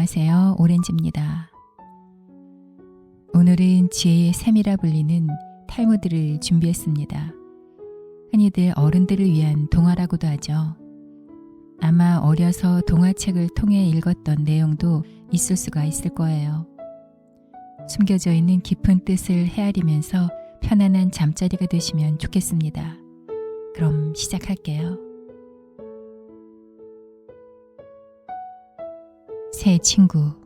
안녕하세요. 오렌지입니다. 오늘은 지혜의 샘이라 불리는 탈무드를 준비했습니다. 흔히들 어른들을 위한 동화라고도 하죠. 아마 어려서 동화책을 통해 읽었던 내용도 있을 수가 있을 거예요. 숨겨져 있는 깊은 뜻을 헤아리면서 편안한 잠자리가 되시면 좋겠습니다. 그럼 시작할게요. 새 친구.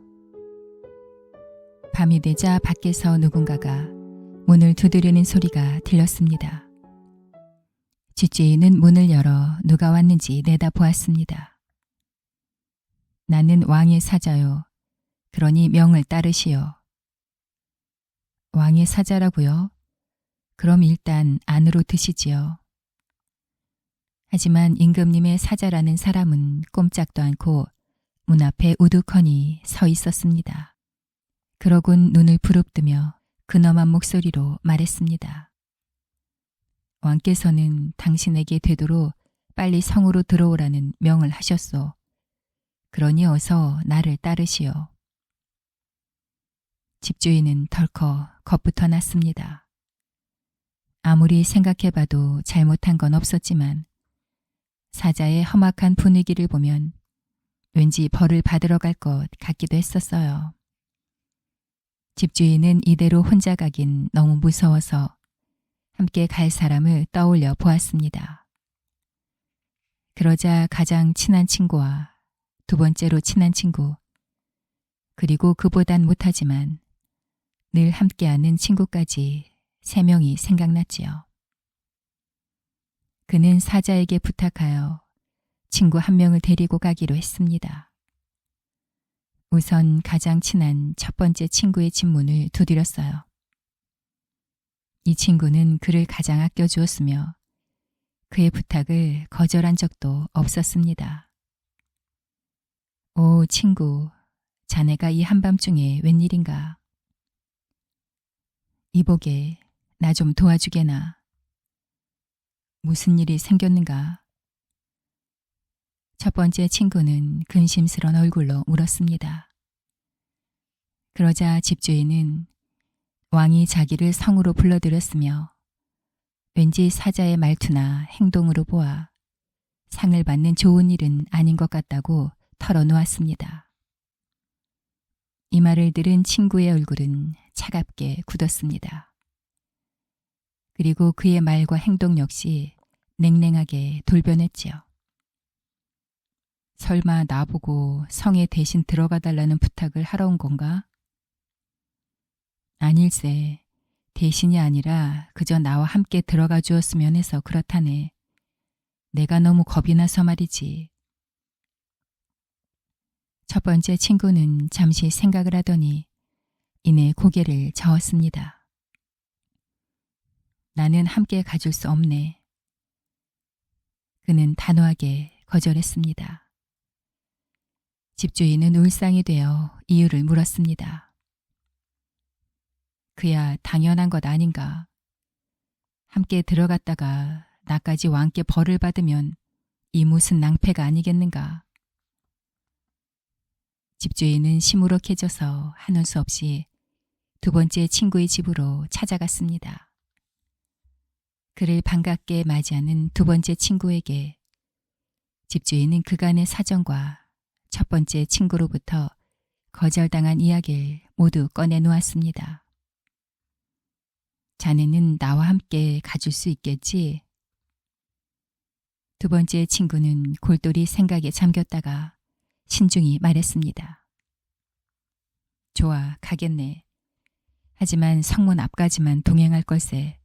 밤이 되자 밖에서 누군가가 문을 두드리는 소리가 들렸습니다. 집주인은 문을 열어 누가 왔는지 내다보았습니다. 나는 왕의 사자요. 그러니 명을 따르시오. 왕의 사자라고요? 그럼 일단 안으로 드시지요. 하지만 임금님의 사자라는 사람은 꼼짝도 않고 문 앞에 우두커니 서 있었습니다. 그러곤 눈을 부릅뜨며 근엄한 목소리로 말했습니다. 왕께서는 당신에게 되도록 빨리 성으로 들어오라는 명을 하셨소. 그러니 어서 나를 따르시오. 집주인은 덜컥 겁부터 났습니다. 아무리 생각해봐도 잘못한 건 없었지만 사자의 험악한 분위기를 보면 왠지 벌을 받으러 갈 것 같기도 했었어요. 집주인은 이대로 혼자 가긴 너무 무서워서 함께 갈 사람을 떠올려 보았습니다. 그러자 가장 친한 친구와 두 번째로 친한 친구, 그리고 그보단 못하지만 늘 함께하는 친구까지 3명이 생각났지요. 그는 사자에게 부탁하여 친구 1명을 데리고 가기로 했습니다. 우선 가장 친한 첫 번째 친구의 집 문을 두드렸어요. 이 친구는 그를 가장 아껴주었으며 그의 부탁을 거절한 적도 없었습니다. 오, 친구, 자네가 이 한밤중에 웬일인가? 이보게, 나 좀 도와주게나. 무슨 일이 생겼는가? 첫 번째 친구는 근심스런 얼굴로 물었습니다. 그러자 집주인은 왕이 자기를 성으로 불러들였으며 왠지 사자의 말투나 행동으로 보아 상을 받는 좋은 일은 아닌 것 같다고 털어놓았습니다. 이 말을 들은 친구의 얼굴은 차갑게 굳었습니다. 그리고 그의 말과 행동 역시 냉랭하게 돌변했지요. 설마 나보고 성에 대신 들어가 달라는 부탁을 하러 온 건가? 아닐세. 대신이 아니라 그저 나와 함께 들어가 주었으면 해서 그렇다네. 내가 너무 겁이 나서 말이지. 첫 번째 친구는 잠시 생각을 하더니 이내 고개를 저었습니다. 나는 함께 가줄 수 없네. 그는 단호하게 거절했습니다. 집주인은 울상이 되어 이유를 물었습니다. 그야 당연한 것 아닌가. 함께 들어갔다가 나까지 왕께 벌을 받으면 이 무슨 낭패가 아니겠는가. 집주인은 시무룩해져서 하는 수 없이 두 번째 친구의 집으로 찾아갔습니다. 그를 반갑게 맞이하는 두 번째 친구에게 집주인은 그간의 사정과 첫 번째 친구로부터 거절당한 이야기를 모두 꺼내놓았습니다. 자네는 나와 함께 가줄 수 있겠지? 두 번째 친구는 골똘히 생각에 잠겼다가 신중히 말했습니다. 좋아, 가겠네. 하지만 성문 앞까지만 동행할 걸세.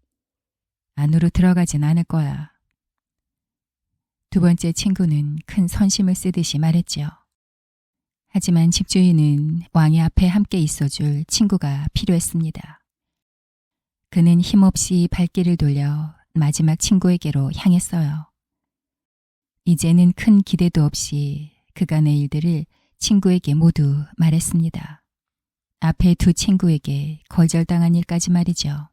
안으로 들어가진 않을 거야. 두 번째 친구는 큰 선심을 쓰듯이 말했지요. 하지만 집주인은 왕의 앞에 함께 있어줄 친구가 필요했습니다. 그는 힘없이 발길을 돌려 마지막 친구에게로 향했어요. 이제는 큰 기대도 없이 그간의 일들을 친구에게 모두 말했습니다. 앞에 두 친구에게 거절당한 일까지 말이죠.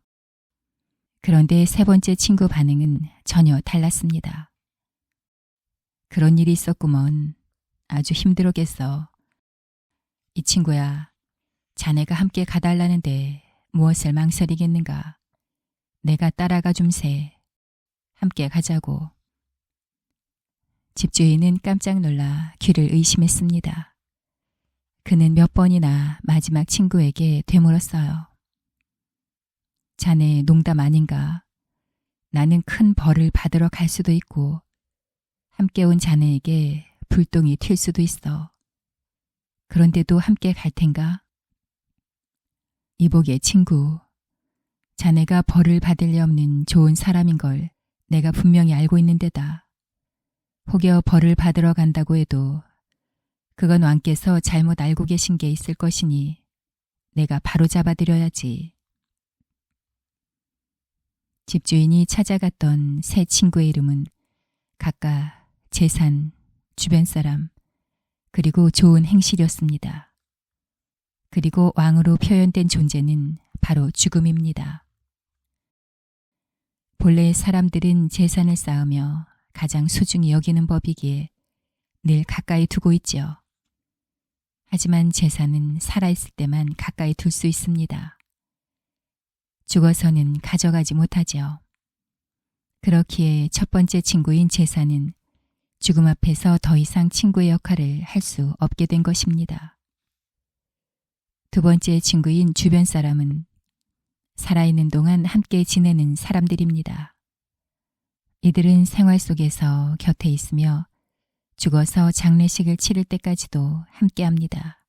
그런데 세 번째 친구 반응은 전혀 달랐습니다. 그런 일이 있었구먼. 아주 힘들었겠어. 이 친구야, 자네가 함께 가달라는데 무엇을 망설이겠는가. 내가 따라가 줌세. 함께 가자고. 집주인은 깜짝 놀라 귀를 의심했습니다. 그는 몇 번이나 마지막 친구에게 되물었어요. 자네 농담 아닌가? 나는 큰 벌을 받으러 갈 수도 있고 함께 온 자네에게 불똥이 튈 수도 있어. 그런데도 함께 갈 텐가? 이복의 친구, 자네가 벌을 받을 리 없는 좋은 사람인 걸 내가 분명히 알고 있는데다. 혹여 벌을 받으러 간다고 해도 그건 왕께서 잘못 알고 계신 게 있을 것이니 내가 바로 잡아드려야지. 집주인이 찾아갔던 세 친구의 이름은 각각 재산, 주변 사람, 그리고 좋은 행실이었습니다. 그리고 왕으로 표현된 존재는 바로 죽음입니다. 본래 사람들은 재산을 쌓으며 가장 소중히 여기는 법이기에 늘 가까이 두고 있지요. 하지만 재산은 살아있을 때만 가까이 둘 수 있습니다. 죽어서는 가져가지 못하지요. 그렇기에 첫 번째 친구인 재산은 죽음 앞에서 더 이상 친구의 역할을 할 수 없게 된 것입니다. 두 번째 친구인 주변 사람은 살아있는 동안 함께 지내는 사람들입니다. 이들은 생활 속에서 곁에 있으며 죽어서 장례식을 치를 때까지도 함께합니다.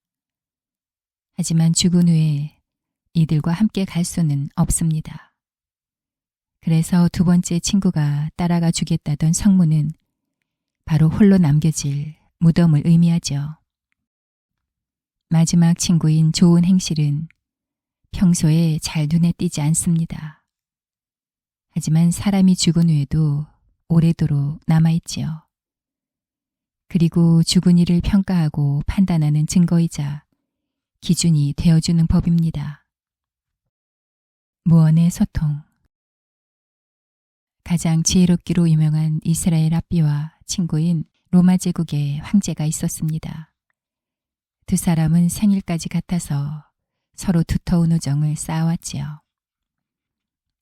하지만 죽은 후에 이들과 함께 갈 수는 없습니다. 그래서 두 번째 친구가 따라가 주겠다던 성문은 바로 홀로 남겨질 무덤을 의미하죠. 마지막 친구인 좋은 행실은 평소에 잘 눈에 띄지 않습니다. 하지만 사람이 죽은 후에도 오래도록 남아있지요. 그리고 죽은 이를 평가하고 판단하는 증거이자 기준이 되어주는 법입니다. 무언의 소통. 가장 지혜롭기로 유명한 이스라엘 랍비와 친구인 로마 제국의 황제가 있었습니다. 두 사람은 생일까지 같아서 서로 두터운 우정을 쌓아왔지요.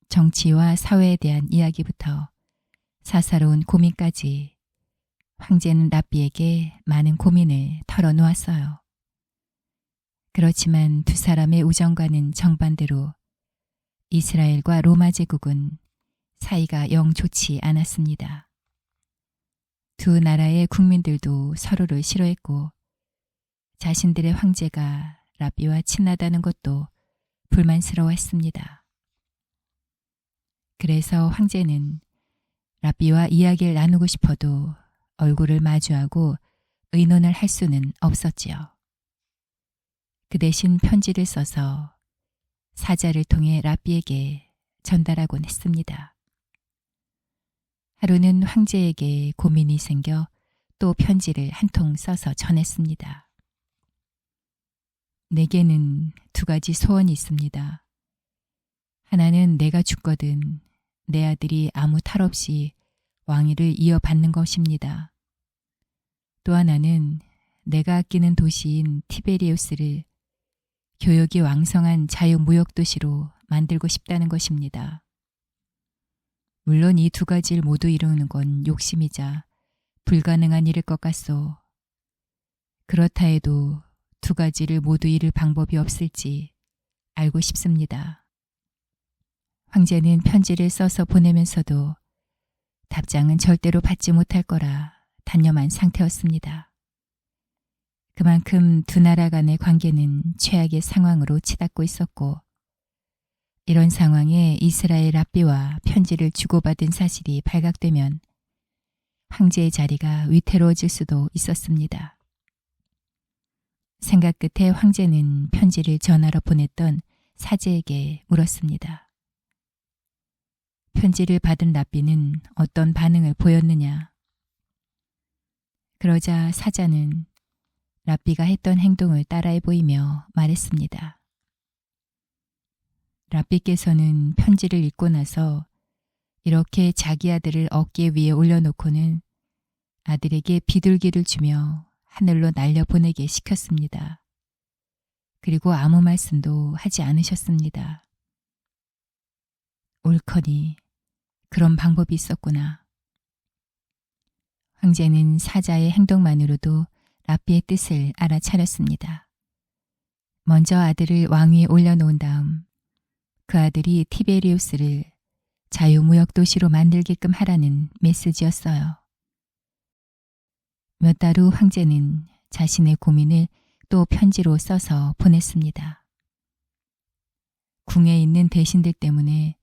정치와 사회에 대한 이야기부터 사사로운 고민까지 황제는 랍비에게 많은 고민을 털어놓았어요. 그렇지만 두 사람의 우정과는 정반대로 이스라엘과 로마 제국은 사이가 영 좋지 않았습니다. 두 나라의 국민들도 서로를 싫어했고 자신들의 황제가 랍비와 친하다는 것도 불만스러워했습니다. 그래서 황제는 랍비와 이야기를 나누고 싶어도 얼굴을 마주하고 의논을 할 수는 없었지요. 그 대신 편지를 써서 사자를 통해 랍비에게 전달하곤 했습니다. 하루는 황제에게 고민이 생겨 또 편지를 한 통 써서 전했습니다. 내게는 두 가지 소원이 있습니다. 하나는 내가 죽거든 내 아들이 아무 탈 없이 왕위를 이어받는 것입니다. 또 하나는 내가 아끼는 도시인 티베리우스를 교역이 왕성한 자유무역도시로 만들고 싶다는 것입니다. 물론 이 두 가지를 모두 이루는 건 욕심이자 불가능한 일일 것 같소. 그렇다 해도 두 가지를 모두 이룰 방법이 없을지 알고 싶습니다. 황제는 편지를 써서 보내면서도 답장은 절대로 받지 못할 거라 단념한 상태였습니다. 그만큼 두 나라 간의 관계는 최악의 상황으로 치닫고 있었고 이런 상황에 이스라엘 랍비와 편지를 주고받은 사실이 발각되면 황제의 자리가 위태로워질 수도 있었습니다. 생각 끝에 황제는 편지를 전하러 보냈던 사제에게 물었습니다. 편지를 받은 랍비는 어떤 반응을 보였느냐? 그러자 사자는 랍비가 했던 행동을 따라해 보이며 말했습니다. 랍비께서는 편지를 읽고 나서 이렇게 자기 아들을 어깨 위에 올려놓고는 아들에게 비둘기를 주며 하늘로 날려보내게 시켰습니다. 그리고 아무 말씀도 하지 않으셨습니다. 옳거니 그런 방법이 있었구나. 황제는 사자의 행동만으로도 랍비의 뜻을 알아차렸습니다. 먼저 아들을 왕위에 올려놓은 다음 그 아들이 티베리우스를 자유무역도시로 만들게끔 하라는 메시지였어요. 몇 달 후 황제는 자신의 고민을 또 편지로 써서 보냈습니다. 궁에 있는 대신들 때문에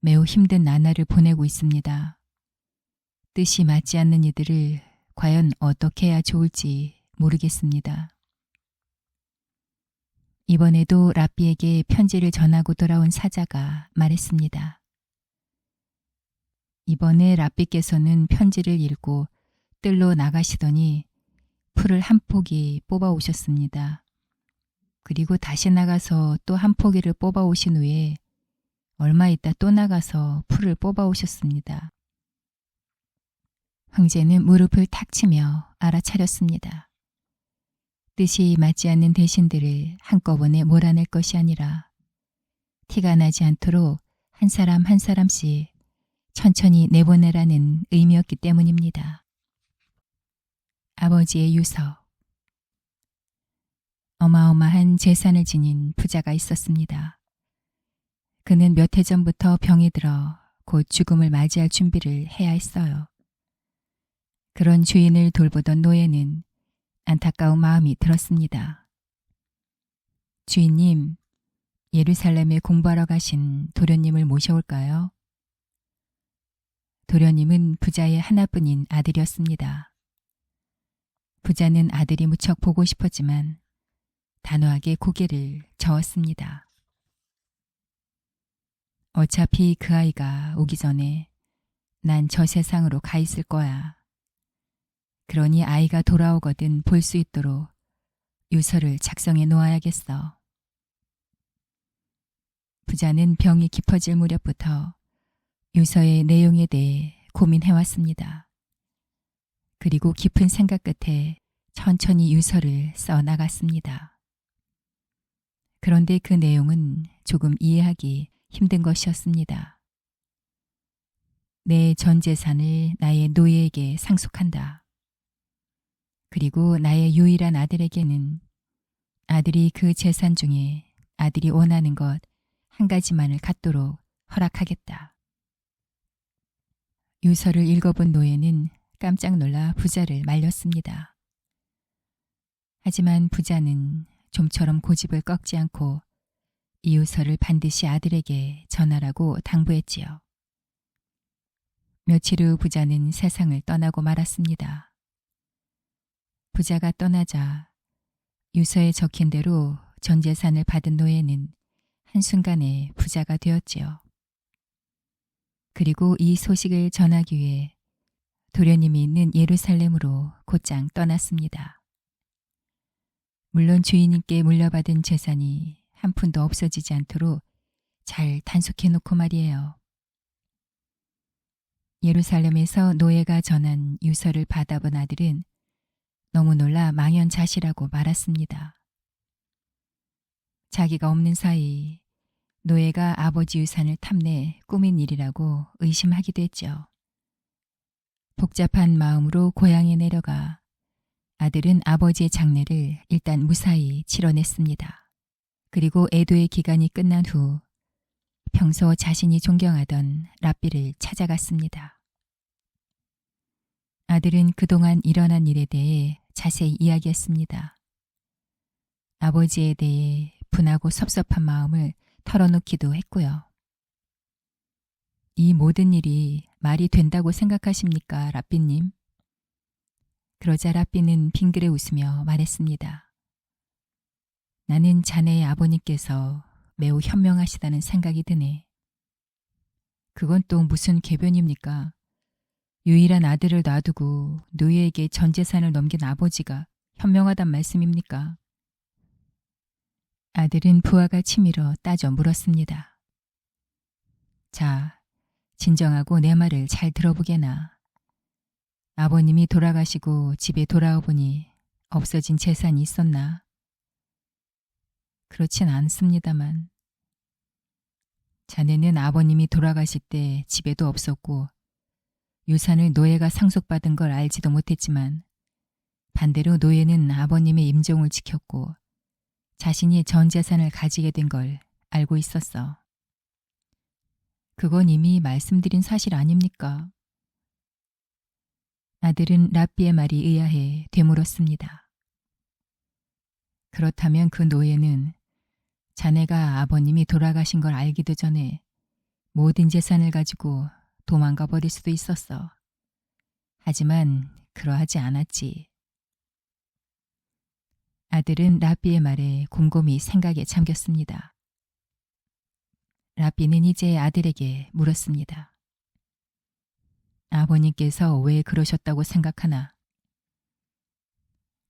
매우 힘든 나날을 보내고 있습니다. 뜻이 맞지 않는 이들을 과연 어떻게 해야 좋을지 모르겠습니다. 이번에도 랍비에게 편지를 전하고 돌아온 사자가 말했습니다. 이번에 랍비께서는 편지를 읽고 뜰로 나가시더니 풀을 한 포기 뽑아 오셨습니다. 그리고 다시 나가서 또 한 포기를 뽑아 오신 후에 얼마 있다 또 나가서 풀을 뽑아 오셨습니다. 황제는 무릎을 탁 치며 알아차렸습니다. 뜻이 맞지 않는 대신들을 한꺼번에 몰아낼 것이 아니라 티가 나지 않도록 한 사람 한 사람씩 천천히 내보내라는 의미였기 때문입니다. 아버지의 유서. 어마어마한 재산을 지닌 부자가 있었습니다. 그는 몇 해 전부터 병이 들어 곧 죽음을 맞이할 준비를 해야 했어요. 그런 주인을 돌보던 노예는 안타까운 마음이 들었습니다. 주인님, 예루살렘에 공부하러 가신 도련님을 모셔올까요? 도련님은 부자의 하나뿐인 아들이었습니다. 부자는 아들이 무척 보고 싶었지만 단호하게 고개를 저었습니다. 어차피 그 아이가 오기 전에 난 저 세상으로 가 있을 거야. 그러니 아이가 돌아오거든 볼 수 있도록 유서를 작성해 놓아야겠어. 부자는 병이 깊어질 무렵부터 유서의 내용에 대해 고민해왔습니다. 그리고 깊은 생각 끝에 천천히 유서를 써 나갔습니다. 그런데 그 내용은 조금 이해하기 힘든 것이었습니다. 내 전 재산을 나의 노예에게 상속한다. 그리고 나의 유일한 아들에게는 아들이 그 재산 중에 아들이 원하는 것 한 가지만을 갖도록 허락하겠다. 유서를 읽어본 노예는 깜짝 놀라 부자를 말렸습니다. 하지만 부자는 좀처럼 고집을 꺾지 않고 이 유서를 반드시 아들에게 전하라고 당부했지요. 며칠 후 부자는 세상을 떠나고 말았습니다. 부자가 떠나자 유서에 적힌 대로 전 재산을 받은 노예는 한순간에 부자가 되었지요. 그리고 이 소식을 전하기 위해 도련님이 있는 예루살렘으로 곧장 떠났습니다. 물론 주인님께 물려받은 재산이 한 푼도 없어지지 않도록 잘 단속해 놓고 말이에요. 예루살렘에서 노예가 전한 유서를 받아본 아들은 너무 놀라 망연자실하고 말았습니다. 자기가 없는 사이 노예가 아버지 유산을 탐내 꾸민 일이라고 의심하기도 했죠. 복잡한 마음으로 고향에 내려가 아들은 아버지의 장례를 일단 무사히 치러냈습니다. 그리고 애도의 기간이 끝난 후 평소 자신이 존경하던 랍비를 찾아갔습니다. 아들은 그동안 일어난 일에 대해 자세히 이야기했습니다. 아버지에 대해 분하고 섭섭한 마음을 털어놓기도 했고요. 이 모든 일이 말이 된다고 생각하십니까, 랍비님? 그러자 랍비는 빙그레 웃으며 말했습니다. 나는 자네의 아버님께서 매우 현명하시다는 생각이 드네. 그건 또 무슨 궤변입니까? 유일한 아들을 놔두고 노예에게 전 재산을 넘긴 아버지가 현명하단 말씀입니까? 아들은 부하가 치밀어 따져 물었습니다. 자, 진정하고 내 말을 잘 들어보게나. 아버님이 돌아가시고 집에 돌아와 보니 없어진 재산이 있었나? 그렇진 않습니다만. 자네는 아버님이 돌아가실 때 집에도 없었고 유산을 노예가 상속받은 걸 알지도 못했지만 반대로 노예는 아버님의 임종을 지켰고 자신이 전 재산을 가지게 된 걸 알고 있었어. 그건 이미 말씀드린 사실 아닙니까? 아들은 랍비의 말이 의아해 되물었습니다. 그렇다면 그 노예는 자네가 아버님이 돌아가신 걸 알기도 전에 모든 재산을 가지고 도망가 버릴 수도 있었어. 하지만 그러하지 않았지. 아들은 랍비의 말에 곰곰이 생각에 잠겼습니다. 랍비는 이제 아들에게 물었습니다. 아버님께서 왜 그러셨다고 생각하나?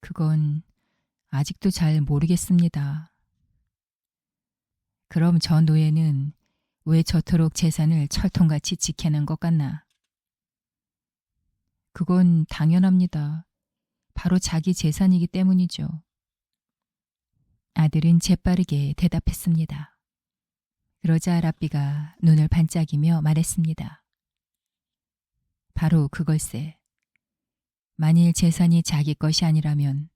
그건 아직도 잘 모르겠습니다. 그럼 저 노예는 왜 저토록 재산을 철통같이 지켜낸 것 같나? 그건 당연합니다. 바로 자기 재산이기 때문이죠. 아들은 재빠르게 대답했습니다. 그러자 랍비가 눈을 반짝이며 말했습니다. 바로 그걸세. 만일 재산이 자기 것이 아니라면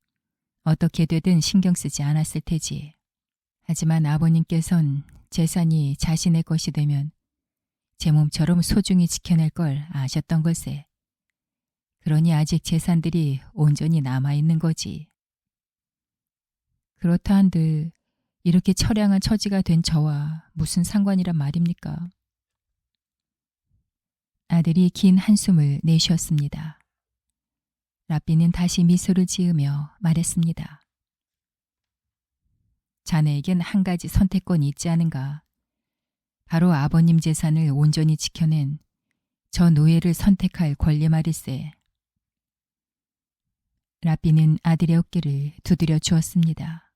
어떻게 되든 신경 쓰지 않았을 테지. 하지만 아버님께선 재산이 자신의 것이 되면 제 몸처럼 소중히 지켜낼 걸 아셨던 걸세. 그러니 아직 재산들이 온전히 남아있는 거지. 그렇다 한들 이렇게 처량한 처지가 된 저와 무슨 상관이란 말입니까? 아들이 긴 한숨을 내쉬었습니다. 랍비는 다시 미소를 지으며 말했습니다. 자네에겐 한 가지 선택권이 있지 않은가? 바로 아버님 재산을 온전히 지켜낸 저 노예를 선택할 권리 말일세. 랍비는 아들의 어깨를 두드려 주었습니다.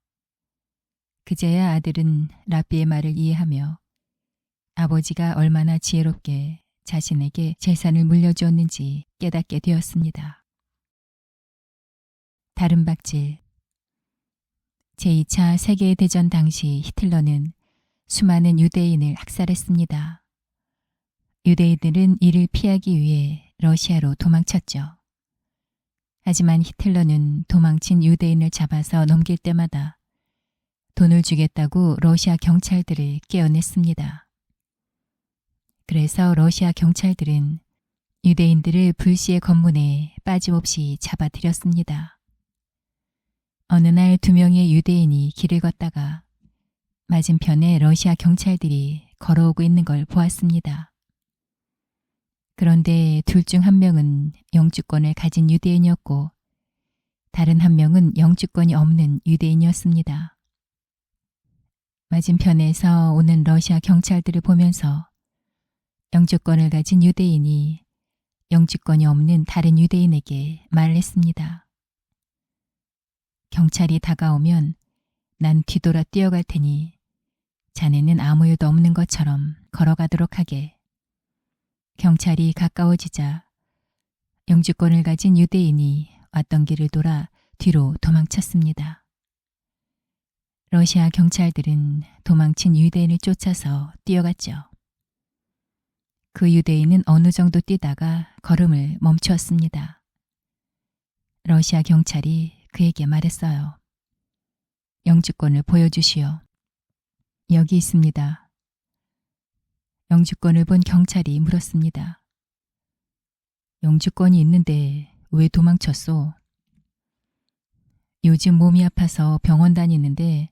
그제야 아들은 랍비의 말을 이해하며 아버지가 얼마나 지혜롭게 자신에게 재산을 물려주었는지 깨닫게 되었습니다. 다른 박질. 제2차 세계대전 당시 히틀러는 수많은 유대인을 학살했습니다. 유대인들은 이를 피하기 위해 러시아로 도망쳤죠. 하지만 히틀러는 도망친 유대인을 잡아서 넘길 때마다 돈을 주겠다고 러시아 경찰들을 깨어냈습니다. 그래서 러시아 경찰들은 유대인들을 불시의 검문에 빠짐없이 잡아들였습니다. 어느 날 2명의 유대인이 길을 걷다가 맞은편에 러시아 경찰들이 걸어오고 있는 걸 보았습니다. 그런데 둘 중 한 명은 영주권을 가진 유대인이었고 다른 한 명은 영주권이 없는 유대인이었습니다. 맞은편에서 오는 러시아 경찰들을 보면서 영주권을 가진 유대인이 영주권이 없는 다른 유대인에게 말을 했습니다. 경찰이 다가오면 난 뒤돌아 뛰어갈 테니 자네는 아무 일도 없는 것처럼 걸어가도록 하게. 경찰이 가까워지자 영주권을 가진 유대인이 왔던 길을 돌아 뒤로 도망쳤습니다. 러시아 경찰들은 도망친 유대인을 쫓아서 뛰어갔죠. 그 유대인은 어느 정도 뛰다가 걸음을 멈추었습니다. 러시아 경찰이 그에게 말했어요. 영주권을 보여주시오. 여기 있습니다. 영주권을 본 경찰이 물었습니다. 영주권이 있는데 왜 도망쳤소? 요즘 몸이 아파서 병원 다니는데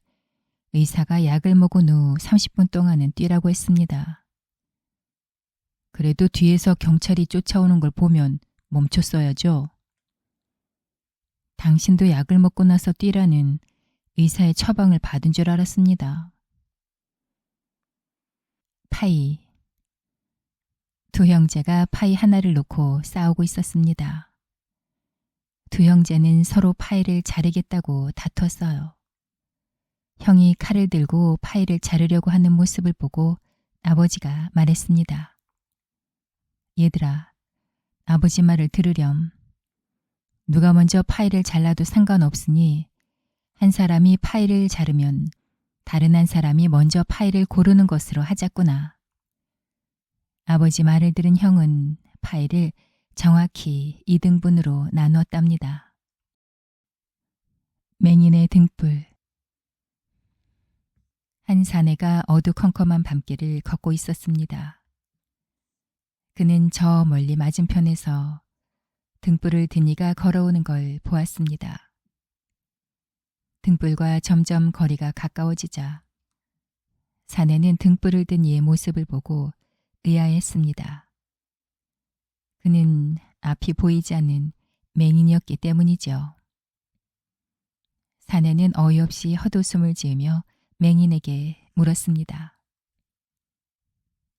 의사가 약을 먹은 후 30분 동안은 뛰라고 했습니다. 그래도 뒤에서 경찰이 쫓아오는 걸 보면 멈췄어야죠. 당신도 약을 먹고 나서 뛰라는 의사의 처방을 받은 줄 알았습니다. 파이. 두 형제가 파이 하나를 놓고 싸우고 있었습니다. 두 형제는 서로 파이를 자르겠다고 다투었어요. 형이 칼을 들고 파이를 자르려고 하는 모습을 보고 아버지가 말했습니다. 얘들아, 아버지 말을 들으렴. 누가 먼저 파이를 잘라도 상관없으니 한 사람이 파이를 자르면 다른 한 사람이 먼저 파일을 고르는 것으로 하자꾸나. 아버지 말을 들은 형은 파일을 정확히 2등분으로 나누었답니다. 맹인의 등불. 한 사내가 어두컴컴한 밤길을 걷고 있었습니다. 그는 저 멀리 맞은편에서 등불을 든 이가 걸어오는 걸 보았습니다. 등불과 점점 거리가 가까워지자 사내는 등불을 든 이의 모습을 보고 의아했습니다. 그는 앞이 보이지 않는 맹인이었기 때문이죠. 사내는 어이없이 헛웃음을 지으며 맹인에게 물었습니다.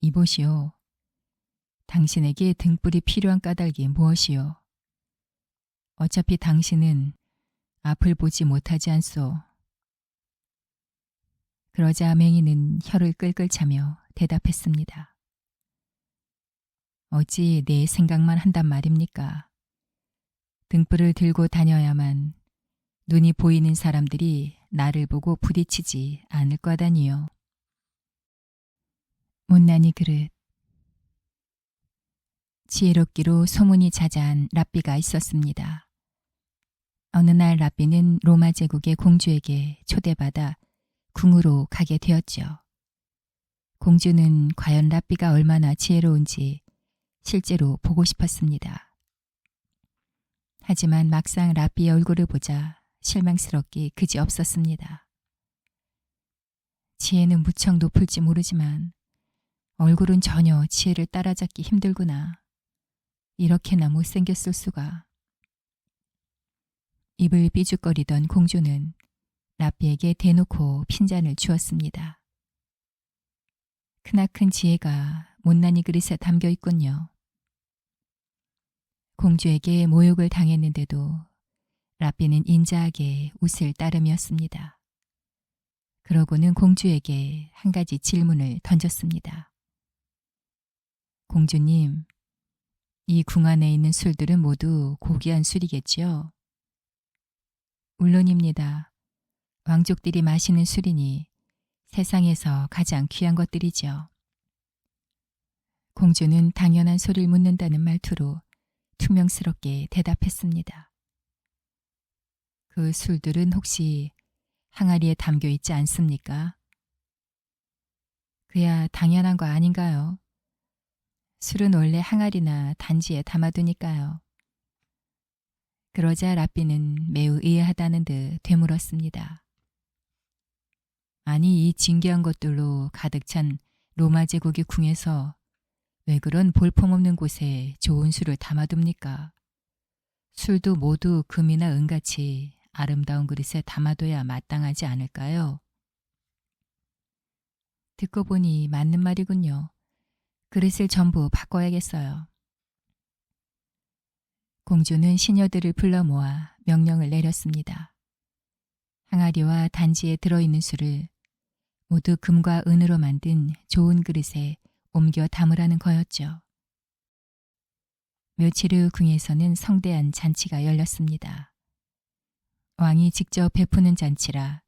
이보시오. 당신에게 등불이 필요한 까닭이 무엇이오? 어차피 당신은 앞을 보지 못하지 않소. 그러자 맹인은 혀를 끌끌 차며 대답했습니다. 어찌 내 생각만 한단 말입니까? 등불을 들고 다녀야만 눈이 보이는 사람들이 나를 보고 부딪히지 않을 거다니요. 못난이 그릇. 지혜롭기로 소문이 자자한 랍비가 있었습니다. 어느 날 랍비는 로마 제국의 공주에게 초대받아 궁으로 가게 되었죠. 공주는 과연 랍비가 얼마나 지혜로운지 실제로 보고 싶었습니다. 하지만 막상 랍비의 얼굴을 보자 실망스럽기 그지없었습니다. 지혜는 무척 높을지 모르지만 얼굴은 전혀 지혜를 따라잡기 힘들구나. 이렇게나 못생겼을 수가. 입을 삐죽거리던 공주는 랍비에게 대놓고 핀잔을 주었습니다. 크나큰 지혜가 못난이 그릇에 담겨 있군요. 공주에게 모욕을 당했는데도 랍비는 인자하게 웃을 따름이었습니다. 그러고는 공주에게 한 가지 질문을 던졌습니다. 공주님, 이 궁 안에 있는 술들은 모두 고귀한 술이겠지요? 물론입니다. 왕족들이 마시는 술이니 세상에서 가장 귀한 것들이죠. 공주는 당연한 소리를 묻는다는 말투로 퉁명스럽게 대답했습니다. 그 술들은 혹시 항아리에 담겨 있지 않습니까? 그야 당연한 거 아닌가요? 술은 원래 항아리나 단지에 담아두니까요. 그러자 랍비는 매우 의아하다는 듯 되물었습니다. 아니, 이 진귀한 것들로 가득 찬 로마 제국의 궁에서 왜 그런 볼품없는 곳에 좋은 술을 담아둡니까? 술도 모두 금이나 은같이 아름다운 그릇에 담아둬야 마땅하지 않을까요? 듣고 보니 맞는 말이군요. 그릇을 전부 바꿔야겠어요. 공주는 시녀들을 불러 모아 명령을 내렸습니다. 항아리와 단지에 들어있는 술을 모두 금과 은으로 만든 좋은 그릇에 옮겨 담으라는 거였죠. 며칠 후 궁에서는 성대한 잔치가 열렸습니다. 왕이 직접 베푸는 잔치라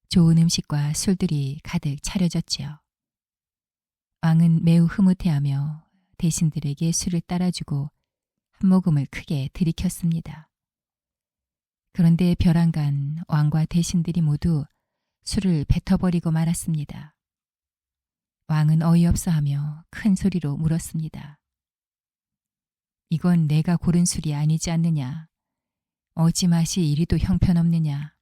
좋은 음식과 술들이 가득 차려졌지요. 왕은 매우 흐뭇해하며 대신들에게 술을 따라주고 한 모금을 크게 들이켰습니다. 그런데 벼랑간 왕과 대신들이 모두 술을 뱉어버리고 말았습니다. 왕은 어이없어하며 큰 소리로 물었습니다. 이건 내가 고른 술이 아니지 않느냐? 어찌 맛이 이리도 형편없느냐?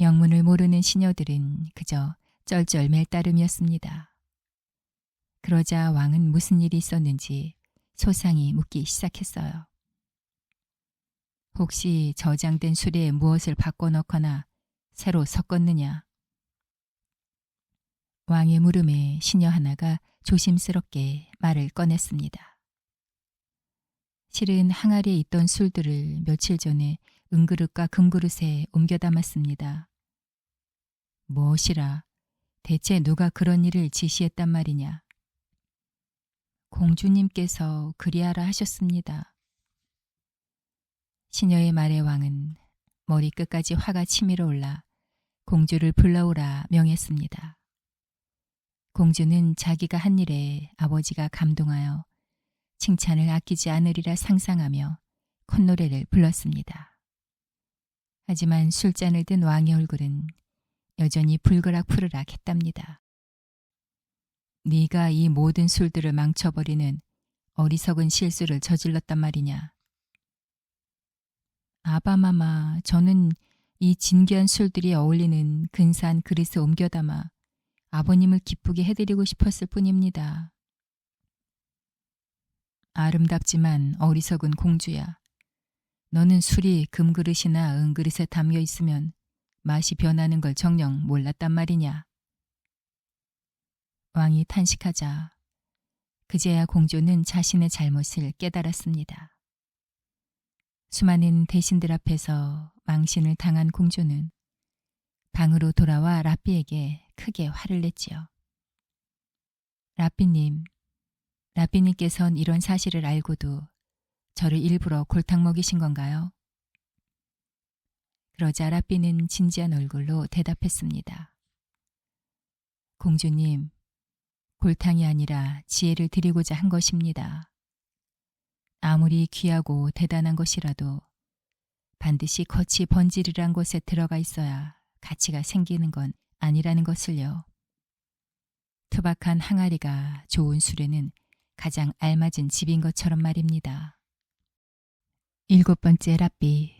영문을 모르는 시녀들은 그저 쩔쩔맬 따름이었습니다. 그러자 왕은 무슨 일이 있었는지 소상히 묻기 시작했어요. 혹시 저장된 술에 무엇을 바꿔넣거나 새로 섞었느냐? 왕의 물음에 시녀 하나가 조심스럽게 말을 꺼냈습니다. 실은 항아리에 있던 술들을 며칠 전에 은그릇과 금그릇에 옮겨 담았습니다. 무엇이라? 대체 누가 그런 일을 지시했단 말이냐? 공주님께서 그리하라 하셨습니다. 시녀의 말에 왕은 머리끝까지 화가 치밀어 올라 공주를 불러오라 명했습니다. 공주는 자기가 한 일에 아버지가 감동하여 칭찬을 아끼지 않으리라 상상하며 콧노래를 불렀습니다. 하지만 술잔을 든 왕의 얼굴은 여전히 불그락푸르락 했답니다. 네가 이 모든 술들을 망쳐버리는 어리석은 실수를 저질렀단 말이냐. 아바마마, 저는 이 진귀한 술들이 어울리는 근사한 그릇에 옮겨 담아 아버님을 기쁘게 해드리고 싶었을 뿐입니다. 아름답지만 어리석은 공주야. 너는 술이 금그릇이나 은그릇에 담겨 있으면 맛이 변하는 걸 정녕 몰랐단 말이냐. 왕이 탄식하자 그제야 공주는 자신의 잘못을 깨달았습니다. 수많은 대신들 앞에서 망신을 당한 공주는 방으로 돌아와 라삐에게 크게 화를 냈지요. 라삐님께선 이런 사실을 알고도 저를 일부러 골탕 먹이신 건가요? 그러자 라삐는 진지한 얼굴로 대답했습니다. 공주님, 골탕이 아니라 지혜를 드리고자 한 것입니다. 아무리 귀하고 대단한 것이라도 반드시 겉이 번지르르한 곳에 들어가 있어야 가치가 생기는 건 아니라는 것을요. 투박한 항아리가 좋은 술에는 가장 알맞은 집인 것처럼 말입니다. 7번째 라삐.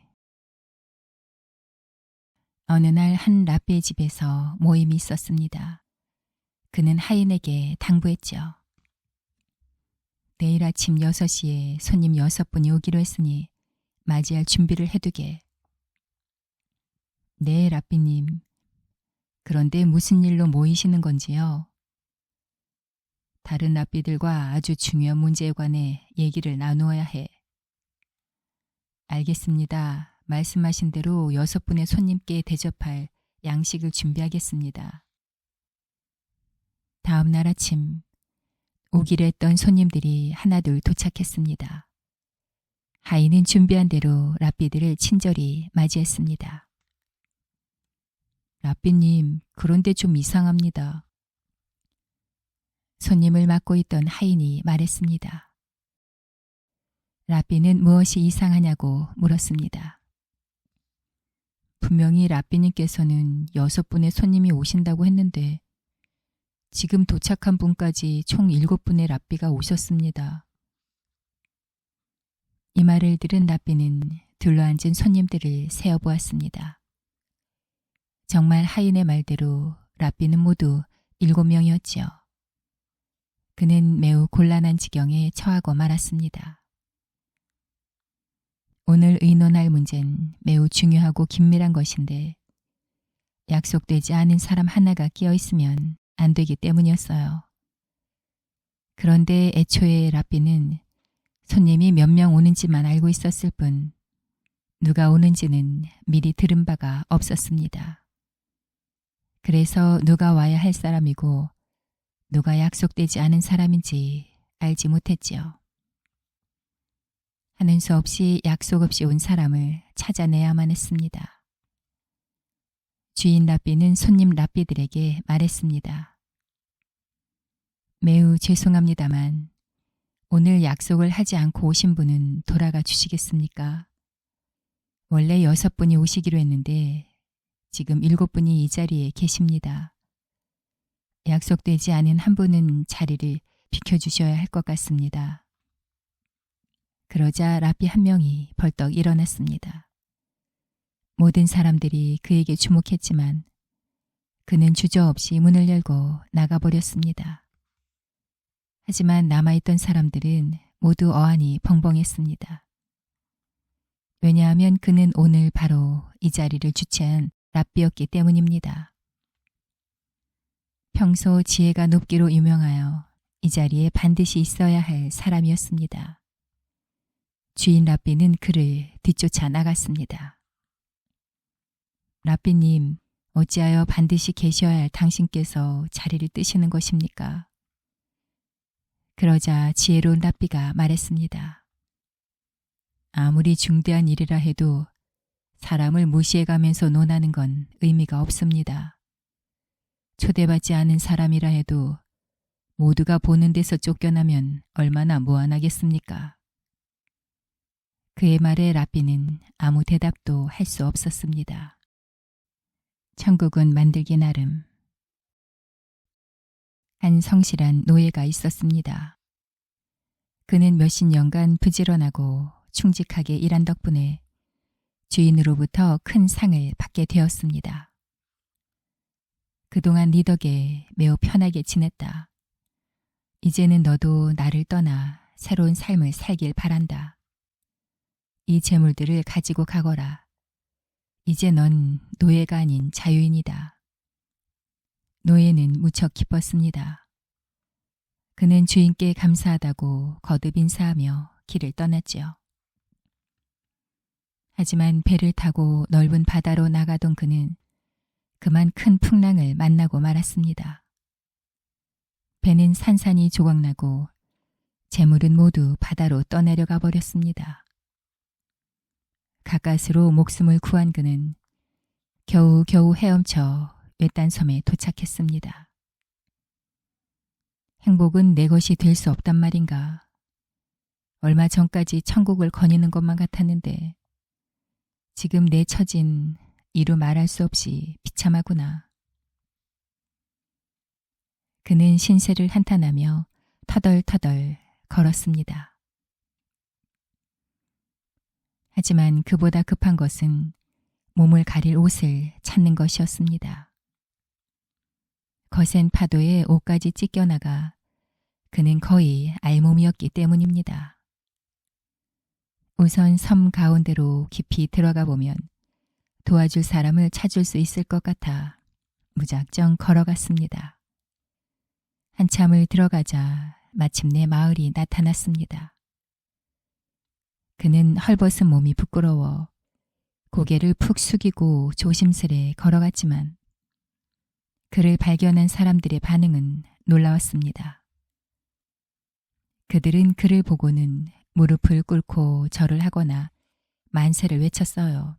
어느 날 한 라삐의 집에서 모임이 있었습니다. 그는 하인에게 당부했죠. 내일 아침 6시에 손님 6분이 오기로 했으니 맞이할 준비를 해두게. 네, 라삐님. 그런데 무슨 일로 모이시는 건지요? 다른 라삐들과 아주 중요한 문제에 관해 얘기를 나누어야 해. 알겠습니다. 말씀하신 대로 6분의 손님께 대접할 양식을 준비하겠습니다. 다음 날 아침 오기로 했던 손님들이 하나둘 도착했습니다. 하인은 준비한 대로 라삐들을 친절히 맞이했습니다. 라삐님, 그런데 좀 이상합니다. 손님을 맡고 있던 하인이 말했습니다. 라삐는 무엇이 이상하냐고 물었습니다. 분명히 라삐님께서는 6분의 손님이 오신다고 했는데 지금 도착한 분까지 총 7분의 라삐가 오셨습니다. 이 말을 들은 라삐는 둘러앉은 손님들을 세어보았습니다. 정말 하인의 말대로 라삐는 모두 7명이었지요. 그는 매우 곤란한 지경에 처하고 말았습니다. 오늘 의논할 문제는 매우 중요하고 긴밀한 것인데 약속되지 않은 사람 하나가 끼어 있으면 안 되기 때문이었어요. 그런데 애초에 라삐는 손님이 몇 명 오는지만 알고 있었을 뿐 누가 오는지는 미리 들은 바가 없었습니다. 그래서 누가 와야 할 사람이고 누가 약속되지 않은 사람인지 알지 못했지요. 하는 수 없이 약속 없이 온 사람을 찾아내야만 했습니다. 주인 라삐는 손님 라삐들에게 말했습니다. 매우 죄송합니다만 오늘 약속을 하지 않고 오신 분은 돌아가 주시겠습니까? 원래 6분이 오시기로 했는데 지금 7분이 이 자리에 계십니다. 약속되지 않은 한 분은 자리를 비켜주셔야 할 것 같습니다. 그러자 라삐 한 명이 벌떡 일어났습니다. 모든 사람들이 그에게 주목했지만 그는 주저없이 문을 열고 나가버렸습니다. 하지만 남아있던 사람들은 모두 어안이 벙벙했습니다. 왜냐하면 그는 오늘 바로 이 자리를 주최한 라삐였기 때문입니다. 평소 지혜가 높기로 유명하여 이 자리에 반드시 있어야 할 사람이었습니다. 주인 라삐는 그를 뒤쫓아 나갔습니다. 라삐님, 어찌하여 반드시 계셔야 할 당신께서 자리를 뜨시는 것입니까? 그러자 지혜로운 라삐가 말했습니다. 아무리 중대한 일이라 해도 사람을 무시해가면서 논하는 건 의미가 없습니다. 초대받지 않은 사람이라 해도 모두가 보는 데서 쫓겨나면 얼마나 무안하겠습니까? 그의 말에 랍비는 아무 대답도 할 수 없었습니다. 천국은 만들기 나름. 한 성실한 노예가 있었습니다. 그는 몇십 년간 부지런하고 충직하게 일한 덕분에 주인으로부터 큰 상을 받게 되었습니다. 그동안 네 덕에 매우 편하게 지냈다. 이제는 너도 나를 떠나 새로운 삶을 살길 바란다. 이 재물들을 가지고 가거라. 이제 넌 노예가 아닌 자유인이다. 노예는 무척 기뻤습니다. 그는 주인께 감사하다고 거듭 인사하며 길을 떠났지요. 하지만 배를 타고 넓은 바다로 나가던 그는 그만 큰 풍랑을 만나고 말았습니다. 배는 산산이 조각나고 재물은 모두 바다로 떠내려가 버렸습니다. 가까스로 목숨을 구한 그는 겨우겨우 헤엄쳐 외딴 섬에 도착했습니다. 행복은 내 것이 될 수 없단 말인가. 얼마 전까지 천국을 거니는 것만 같았는데 지금 내 처진 이루 말할 수 없이 비참하구나. 그는 신세를 한탄하며 터덜터덜 걸었습니다. 하지만 그보다 급한 것은 몸을 가릴 옷을 찾는 것이었습니다. 거센 파도에 옷까지 찢겨나가 그는 거의 알몸이었기 때문입니다. 우선 섬 가운데로 깊이 들어가 보면 도와줄 사람을 찾을 수 있을 것 같아 무작정 걸어갔습니다. 한참을 들어가자 마침내 마을이 나타났습니다. 그는 헐벗은 몸이 부끄러워 고개를 푹 숙이고 조심스레 걸어갔지만 그를 발견한 사람들의 반응은 놀라웠습니다. 그들은 그를 보고는 무릎을 꿇고 절을 하거나 만세를 외쳤어요.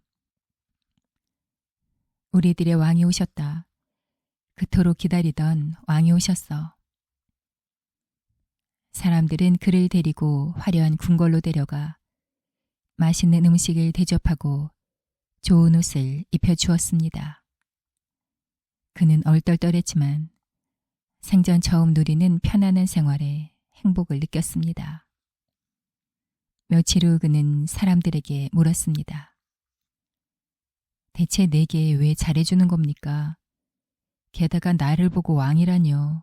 우리들의 왕이 오셨다. 그토록 기다리던 왕이 오셨어. 사람들은 그를 데리고 화려한 궁궐로 데려가 맛있는 음식을 대접하고 좋은 옷을 입혀주었습니다. 그는 얼떨떨했지만 생전 처음 누리는 편안한 생활에 행복을 느꼈습니다. 며칠 후 그는 사람들에게 물었습니다. 대체 내게 왜 잘해주는 겁니까? 게다가 나를 보고 왕이라뇨.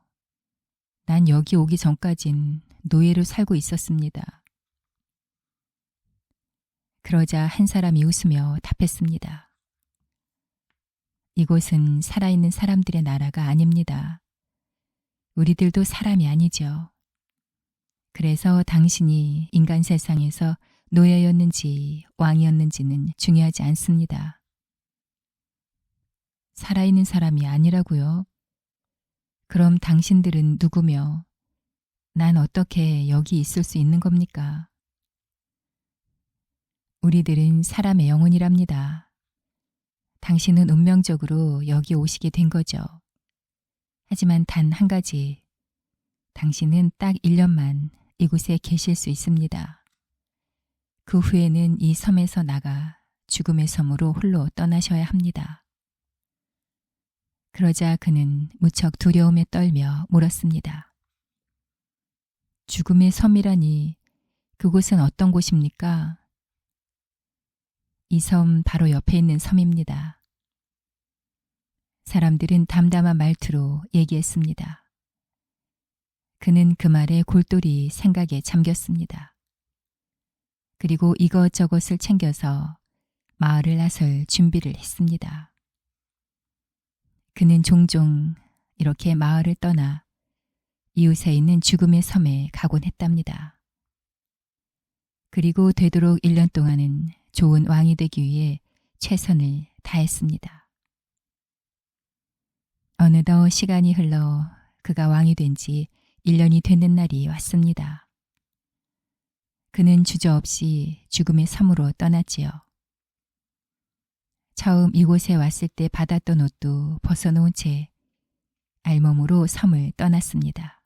난 여기 오기 전까진 노예로 살고 있었습니다. 그러자 한 사람이 웃으며 답했습니다. 이곳은 살아있는 사람들의 나라가 아닙니다. 우리들도 사람이 아니죠. 그래서 당신이 인간 세상에서 노예였는지 왕이었는지는 중요하지 않습니다. 살아있는 사람이 아니라고요? 그럼 당신들은 누구며 난 어떻게 여기 있을 수 있는 겁니까? 우리들은 사람의 영혼이랍니다. 당신은 운명적으로 여기 오시게 된 거죠. 하지만 단 한 가지, 당신은 딱 1년만 이곳에 계실 수 있습니다. 그 후에는 이 섬에서 나가 죽음의 섬으로 홀로 떠나셔야 합니다. 그러자 그는 무척 두려움에 떨며 물었습니다. 죽음의 섬이라니 그곳은 어떤 곳입니까? 이 섬 바로 옆에 있는 섬입니다. 사람들은 담담한 말투로 얘기했습니다. 그는 그 말에 골똘히 생각에 잠겼습니다. 그리고 이것저것을 챙겨서 마을을 나설 준비를 했습니다. 그는 종종 이렇게 마을을 떠나 이웃에 있는 죽음의 섬에 가곤 했답니다. 그리고 되도록 1년 동안은 좋은 왕이 되기 위해 최선을 다했습니다. 어느덧 시간이 흘러 그가 왕이 된 지 1년이 되는 날이 왔습니다. 그는 주저없이 죽음의 섬으로 떠났지요. 처음 이곳에 왔을 때 받았던 옷도 벗어놓은 채 알몸으로 섬을 떠났습니다.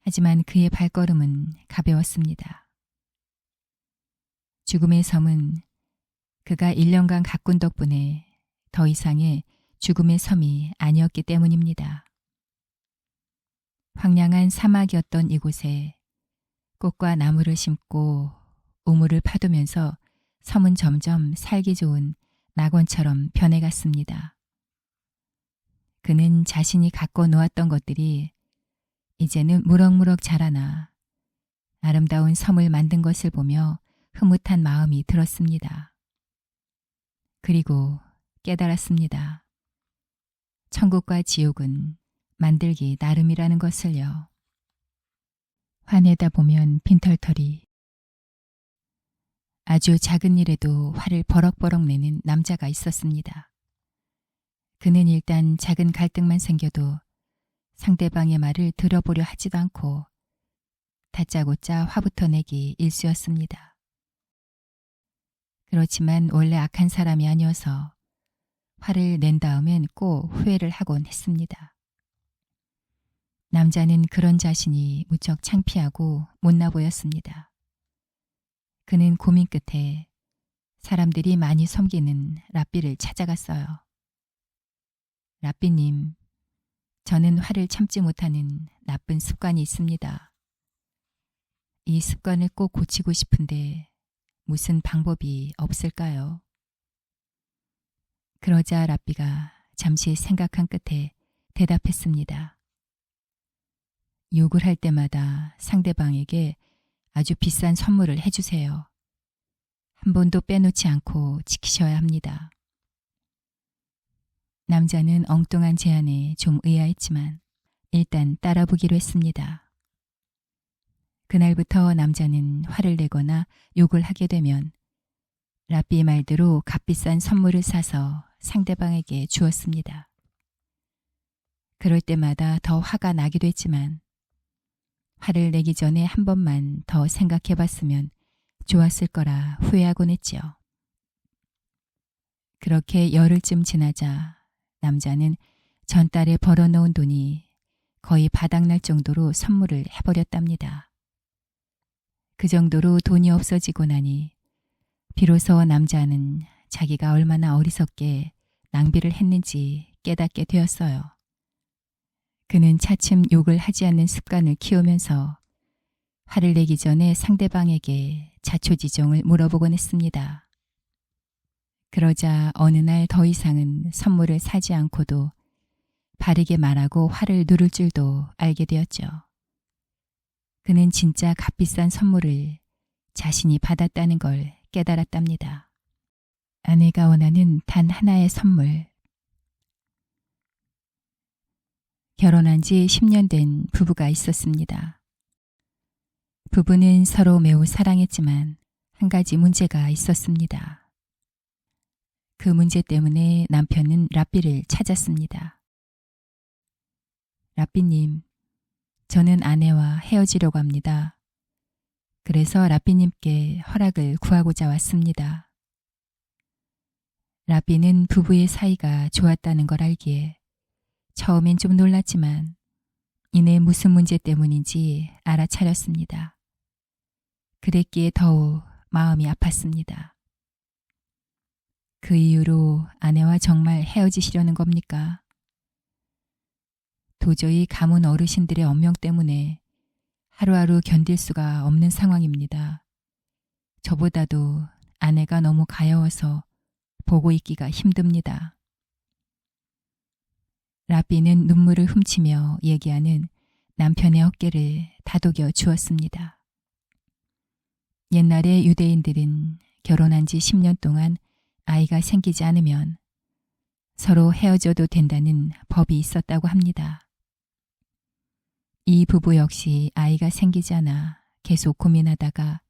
하지만 그의 발걸음은 가벼웠습니다. 죽음의 섬은 그가 1년간 가꾼 덕분에 더 이상의 죽음의 섬이 아니었기 때문입니다. 황량한 사막이었던 이곳에 꽃과 나무를 심고 우물을 파두면서 섬은 점점 살기 좋은 낙원처럼 변해갔습니다. 그는 자신이 가꿔 놓았던 것들이 이제는 무럭무럭 자라나 아름다운 섬을 만든 것을 보며 흐뭇한 마음이 들었습니다. 그리고 깨달았습니다. 천국과 지옥은 만들기 나름이라는 것을요. 화내다 보면 빈털털이. 아주 작은 일에도 화를 버럭버럭 내는 남자가 있었습니다. 그는 일단 작은 갈등만 생겨도 상대방의 말을 들어보려 하지도 않고 다짜고짜 화부터 내기 일쑤였습니다. 그렇지만 원래 악한 사람이 아니어서 화를 낸 다음엔 꼭 후회를 하곤 했습니다. 남자는 그런 자신이 무척 창피하고 못나 보였습니다. 그는 고민 끝에 사람들이 많이 섬기는 랍비를 찾아갔어요. 랍비님, 저는 화를 참지 못하는 나쁜 습관이 있습니다. 이 습관을 꼭 고치고 싶은데 무슨 방법이 없을까요? 그러자 랍비가 잠시 생각한 끝에 대답했습니다. 욕을 할 때마다 상대방에게 아주 비싼 선물을 해주세요. 한 번도 빼놓지 않고 지키셔야 합니다. 남자는 엉뚱한 제안에 좀 의아했지만 일단 따라보기로 했습니다. 그날부터 남자는 화를 내거나 욕을 하게 되면 랍비의 말대로 값비싼 선물을 사서 상대방에게 주었습니다. 그럴 때마다 더 화가 나기도 했지만 화를 내기 전에 한 번만 더 생각해 봤으면 좋았을 거라 후회하곤 했지요. 그렇게 열흘쯤 지나자 남자는 전달에 벌어놓은 돈이 거의 바닥날 정도로 선물을 해버렸답니다. 그 정도로 돈이 없어지고 나니 비로소 남자는 자기가 얼마나 어리석게 낭비를 했는지 깨닫게 되었어요. 그는 차츰 욕을 하지 않는 습관을 키우면서 화를 내기 전에 상대방에게 자초지종을 물어보곤 했습니다. 그러자 어느 날 더 이상은 선물을 사지 않고도 바르게 말하고 화를 누를 줄도 알게 되었죠. 그는 진짜 값비싼 선물을 자신이 받았다는 걸 깨달았답니다. 아내가 원하는 단 하나의 선물. 결혼한 지 10년 된 부부가 있었습니다. 부부는 서로 매우 사랑했지만 한 가지 문제가 있었습니다. 그 문제 때문에 남편은 랍비를 찾았습니다. 랍비님, 저는 아내와 헤어지려고 합니다. 그래서 랍비님께 허락을 구하고자 왔습니다. 랍비는 부부의 사이가 좋았다는 걸 알기에 처음엔 좀 놀랐지만 이내 무슨 문제 때문인지 알아차렸습니다. 그랬기에 더욱 마음이 아팠습니다. 그 이후로 아내와 정말 헤어지시려는 겁니까? 도저히 가문 어르신들의 엄명 때문에 하루하루 견딜 수가 없는 상황입니다. 저보다도 아내가 너무 가여워서 보고 있기가 힘듭니다. 랍비는 눈물을 훔치며 얘기하는 남편의 어깨를 다독여 주었습니다. 옛날에 유대인들은 결혼한 지 10년 동안 아이가 생기지 않으면 서로 헤어져도 된다는 법이 있었다고 합니다. 이 부부 역시 아이가 생기지 않아 계속 고민하다가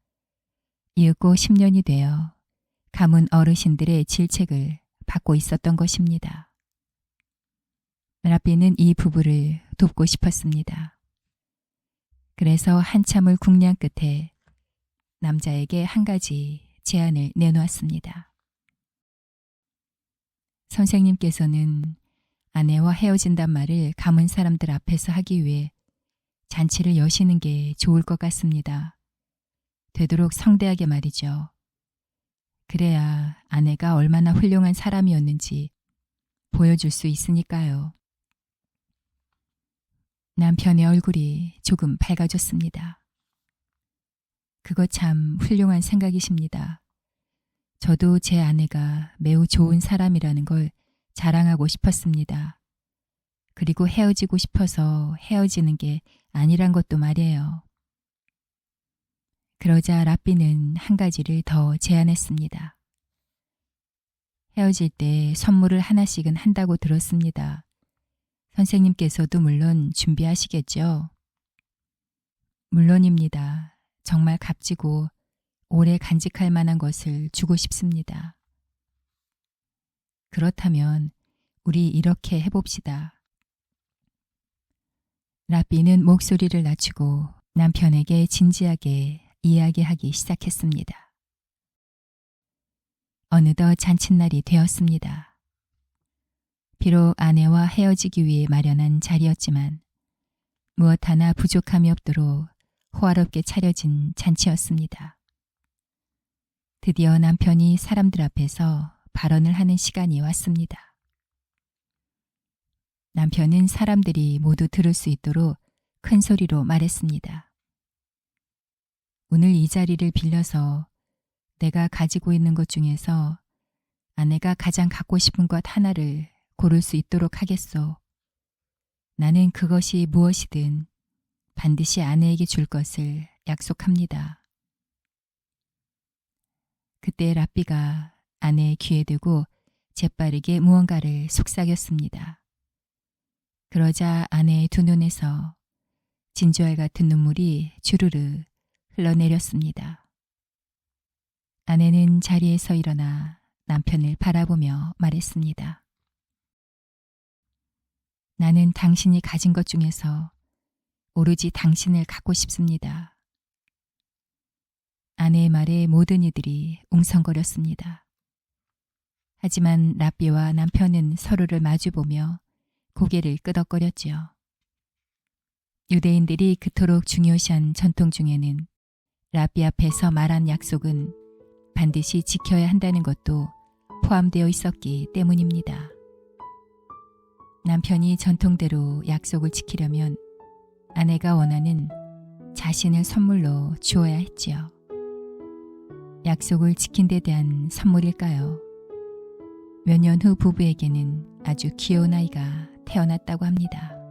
이윽고 10년이 되어 가문 어르신들의 질책을 받고 있었던 것입니다. 랍비는 이 부부를 돕고 싶었습니다. 그래서 한참을 궁리한 끝에 남자에게 한 가지 제안을 내놓았습니다. 선생님께서는 아내와 헤어진단 말을 가문 사람들 앞에서 하기 위해 잔치를 여시는 게 좋을 것 같습니다. 되도록 성대하게 말이죠. 그래야 아내가 얼마나 훌륭한 사람이었는지 보여줄 수 있으니까요. 남편의 얼굴이 조금 밝아졌습니다. 그거 참 훌륭한 생각이십니다. 저도 제 아내가 매우 좋은 사람이라는 걸 자랑하고 싶었습니다. 그리고 헤어지고 싶어서 헤어지는 게 아니란 것도 말이에요. 그러자 라삐는 한 가지를 더 제안했습니다. 헤어질 때 선물을 하나씩은 한다고 들었습니다. 선생님께서도 물론 준비하시겠죠? 물론입니다. 정말 값지고 오래 간직할 만한 것을 주고 싶습니다. 그렇다면 우리 이렇게 해봅시다. 라삐는 목소리를 낮추고 남편에게 진지하게 이야기하기 시작했습니다. 어느덧 잔칫날이 되었습니다. 비록 아내와 헤어지기 위해 마련한 자리였지만 무엇 하나 부족함이 없도록 호화롭게 차려진 잔치였습니다. 드디어 남편이 사람들 앞에서 발언을 하는 시간이 왔습니다. 남편은 사람들이 모두 들을 수 있도록 큰 소리로 말했습니다. 오늘 이 자리를 빌려서 내가 가지고 있는 것 중에서 아내가 가장 갖고 싶은 것 하나를 고를 수 있도록 하겠소. 나는 그것이 무엇이든 반드시 아내에게 줄 것을 약속합니다. 그때 라삐가 아내의 귀에 대고 재빠르게 무언가를 속삭였습니다. 그러자 아내의 두 눈에서 진주알 같은 눈물이 주르르 흘러내렸습니다. 아내는 자리에서 일어나 남편을 바라보며 말했습니다. 나는 당신이 가진 것 중에서 오로지 당신을 갖고 싶습니다. 아내의 말에 모든 이들이 웅성거렸습니다. 하지만 라삐와 남편은 서로를 마주보며 고개를 끄덕거렸지요. 유대인들이 그토록 중요시한 전통 중에는 라삐 앞에서 말한 약속은 반드시 지켜야 한다는 것도 포함되어 있었기 때문입니다. 남편이 전통대로 약속을 지키려면 아내가 원하는 자신을 선물로 주어야 했지요. 약속을 지킨 데 대한 선물일까요? 몇 년 후 부부에게는 아주 귀여운 아이가 태어났다고 합니다.